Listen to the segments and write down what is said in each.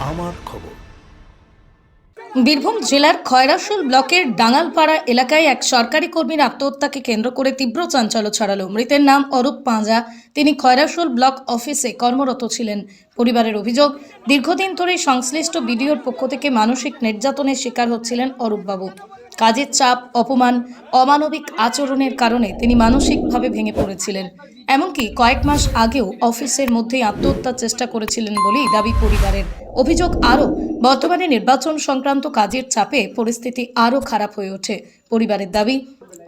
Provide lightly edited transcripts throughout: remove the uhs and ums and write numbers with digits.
আমার খবর। বীরভূম জেলার খয়রাশোল ব্লকের ডাঙ্গালপাড়া এলাকায় এক সরকারি কর্মীর আত্মহত্যাকে কেন্দ্র করে তীব্র চাঞ্চল্য ছড়ালো। মৃতের নাম অরূপ পাঁজা। তিনি খয়রাশোল ব্লক অফিসে কর্মরত ছিলেন। পরিবারের অভিযোগ, দীর্ঘদিন ধরে সংশ্লিষ্ট বিডিওর পক্ষ থেকে মানসিক নির্যাতনের শিকার হচ্ছিলেন অরূপবাবু। কাজের চাপ, অপমান, অমানবিক আচরণের কারণে তিনি মানসিকভাবে ভেঙে পড়েছিলেন। এমনকি কয়েক মাস আগেও অফিসের মধ্যেই আত্মহত্যার চেষ্টা করেছিলেন বলেই দাবি পরিবারের। অভিযোগ আরও, বর্তমানে নির্বাচন সংক্রান্ত কাজের চাপে পরিস্থিতি আরও খারাপ হয়ে ওঠে। পরিবারের দাবি,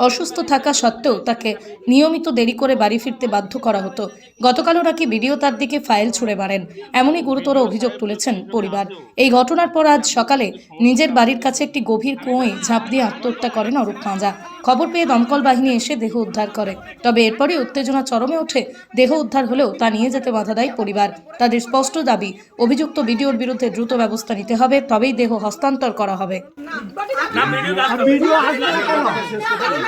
অসুস্থ থাকা সত্ত্বেও তাকে নিয়মিত দেরি করে বাড়ি ফিরতে বাধ্য করা হতো। গতকালও নাকি বিডিও তার দিকে ফাইল ছুঁড়ে মারেন, এমনই গুরুতর অভিযোগ তুলেছেন পরিবার। এই ঘটনার পর আজ সকালে নিজের বাড়ির কাছে একটি গভীর কুয়োয় ঝাঁপ দিয়ে আত্মহত্যা করেন অরূপ পাঁজা। খবর পেয়ে দমকল বাহিনী এসে দেহ উদ্ধার করে। তবে এরপরই উত্তেজনা চরমে ওঠে। দেহ উদ্ধার হলেও তা নিয়ে যেতে বাধা দেয় পরিবার। তাদের স্পষ্ট দাবি, অভিযুক্ত বিডিওর বিরুদ্ধে দ্রুত ব্যবস্থা নিতে হবে, তবেই দেহ হস্তান্তর করা হবে।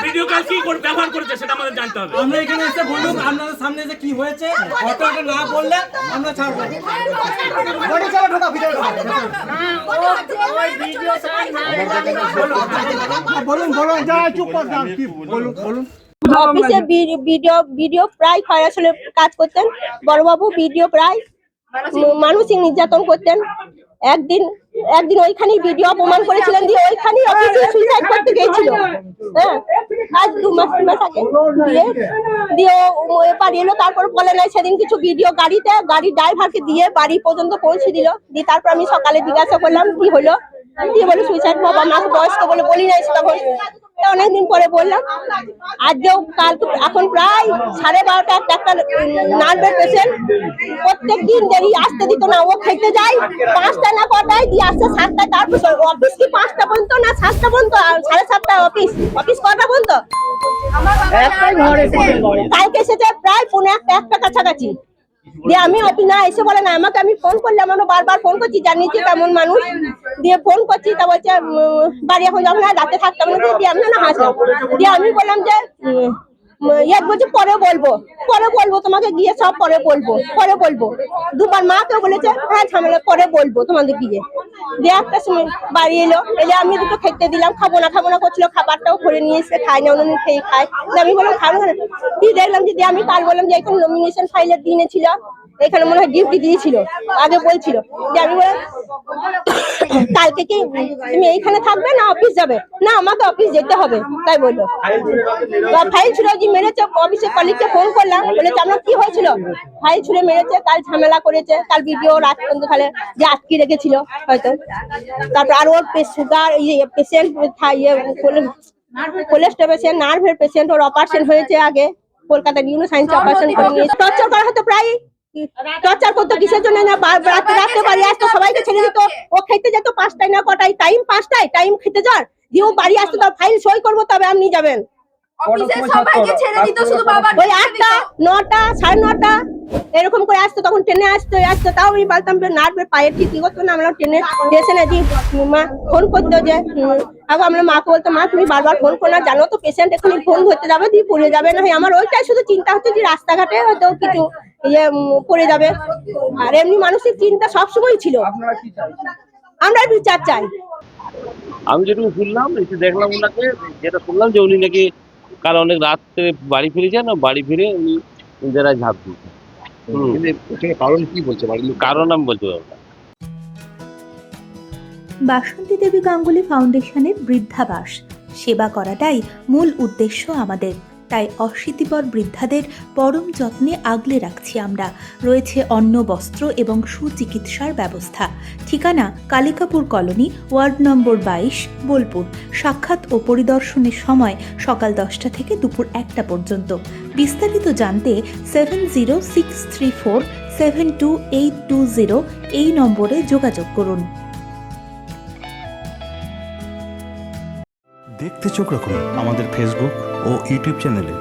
ভিডিও কাল কি করে ব্যবহার করেছে সেটা আমাদের জানতে হবে। আমরা এখানে এসে বলুন আপনাদের সামনে যে কি হয়েছে, ঘটনাটা না বললে আমরা ছাড়ব না। বডি চলো ঢোকা, ভিতরে ঢোকা। ওই ভিডিও স্যার না বলুন বলুন, যা চুপ কর দাও, কি বলুন বলুন। অফিসে ভিডিও প্রায় খয়রাশোলে কাজ করতেন। বড়বাবু ভিডিও প্রায় মানসিক নির্যাতন করতেন। একদিন ওইখানেই ভিডিও অপমান করেছিলেন, দিয়ে ওইখানেই অফিসে সুইসাইড করতে গিয়েছিল। হ্যাঁ, আজ 2 মাস আগে দিয়ে বাড়ি এলো। তারপর বলে নাই সেদিন কিছু ভিডিও গাড়ির ড্রাইভারকে দিয়ে বাড়ি পর্যন্ত পৌঁছে দিল। দিয়ে তারপর আমি সকালে জিজ্ঞাসা করলাম কি হলো, দিয়ে বলে সুইসাইড। বাবা মাকে বয়স্ক বলে বলি নাই তখন, অনেকদিন পরে বললাম। আজকেও এখন প্রায় 12:30 একটা নার্ভের পেশেন্ট, প্রত্যেক দিন দেরি আসতে দিত না। ও খেতে যায় 5টা না কটায়, দিয়ে আসছে 7টায়। তারপর অফিস কি 5টা পর্যন্ত না 7টা পর্যন্ত, 7:30 অফিস কটা পর্যন্ত। কালকে এসেছে প্রায় 1:45 কাছাকাছি। দিয়ে আমি অফিস না এসে বলে না আমাকে, আমি ফোন করলাম, আমরা বারবার ফোন করছি, জানিয়েছি কেমন মানুষ। দিয়ে ফোন করছি, তা বলছে বাড়ি এখন যাবো না, রাতে থাকতাম না। দিয়ে আমি না হাসলাম। দিয়ে আমি বললাম যে বলছি পরে বলবো তোমাকে গিয়ে, সব পরে বলবো। দুবার মাকেও বলেছে হ্যাঁ ঝামেলা পরে বলবো তোমাদের গিয়ে। দিয়ে একটা সময় বাড়ি এলে আমি দুটো খেতে দিলাম, খাবো না করছিল। খাবারটাও করে নিয়ে এসে খাই না, অন্যদিন খেয়ে খায়। আমি বললাম খাবো না। দিয়ে দেখলাম যে আমি কাল বললাম যে এখানে নমিনেশন ফাইলের দিনে ছিল, এখানে মনে হয় ডিউটি দিয়েছিল, আগে বলছিল যে আমি বললাম কালকে কি তুমি এইখানে থাকবে না অফিস যাবে? না আমাকে অফিস যেতে হবে, তাই বললো। ফাইল ছুড়ে যে মেরেছে, অফিসের কলিগকে ফোন করলাম, বলেছে আমরা কি হয়েছিল, ফাইল ছুড়ে মেরেছে, কাল ঝামেলা করেছে, কাল ভিডিও রাত পর্যন্ত তাহলে যে আটকে রেখেছিল হয়তো। তারপর আর ওর সুগার পেশেন্ট, কোলেস্ট্রল পেশেন্ট, নার্ভের পেশেন্ট, ওর অপারেশন হয়েছে আগে কলকাতা নিউরো সায়েন্স অপারেশন করে নিয়েছে। টর্চার করা হতো, প্রায় টর্চার করতো। কিসের জন্য না, রাতে বাড়ি আসতো, সবাইকে ছেড়ে দিত। ও খেতে যেত 5টায় না কটায়, টাইম 5টায় টাইম খেতে যার, দিয়ে ও বাড়ি আসতো, তার ফাইল সই করবো তবে আপনি যাবেন। অফিসে সবাইকে ছেড়ে দিত, শুধু বাবাকে ওই 8টা 9টা 9:30 এরকম করে আসতো। তখন ট্রেনে আসতো, তাও আমি বলতাম যে নার্ভের পায়ে ঠিক করতো না। আমরা ট্রেনে স্টেশনে দিয়ে মা ফোন করতো যে আবার আমরা মাকে বলতো মা তুমি বারবার ফোন করো না, জানো তো পেশেন্ট এখনই ফোন ধরতে যাবে, দিয়ে পড়ে যাবে না। আমার ওইটাই শুধু চিন্তা হচ্ছে যে রাস্তাঘাটে হয়তো কিছু পড়ে যাবে। আর এমনি মানসিক চিন্তা সবসময় ছিল। আমরা বিচার চাই। আমি যেটুকু শুনলাম, একটু দেখলাম ওনাকে, যেটা শুনলাম যে উনি নাকি কাল অনেক রাত্রে বাড়ি ফিরেছেন, বাড়ি ফিরে উনি নিজেরাই ঝাঁপ দিয়েছেন। কারণ কি বলছে বাড়ির লোক? কারণ আমি বলতে পারবো না। বাসন্তী দেবী গাঙ্গুলি ফাউন্ডেশনের বৃদ্ধাবাস সেবা করাটাই মূল উদ্দেশ্য আমাদের। তাই অশীতিপর বৃদ্ধাদের পরম যত্নে আগলে রাখছি আমরা। রয়েছে অন্ন, বস্ত্র এবং সুচিকিৎসার ব্যবস্থা। ঠিকানা Kalikapur colony, ward number 22, Bolpur. সাক্ষাৎ ও পরিদর্শনের সময় সকাল 10টা থেকে দুপুর 1টা পর্যন্ত। বিস্তারিত জানতে 7063472820 এই নম্বরে যোগাযোগ করুন। দেখতে চোখ রাখুন আমাদের ফেসবুক ও ইউটিউব চ্যানেলে।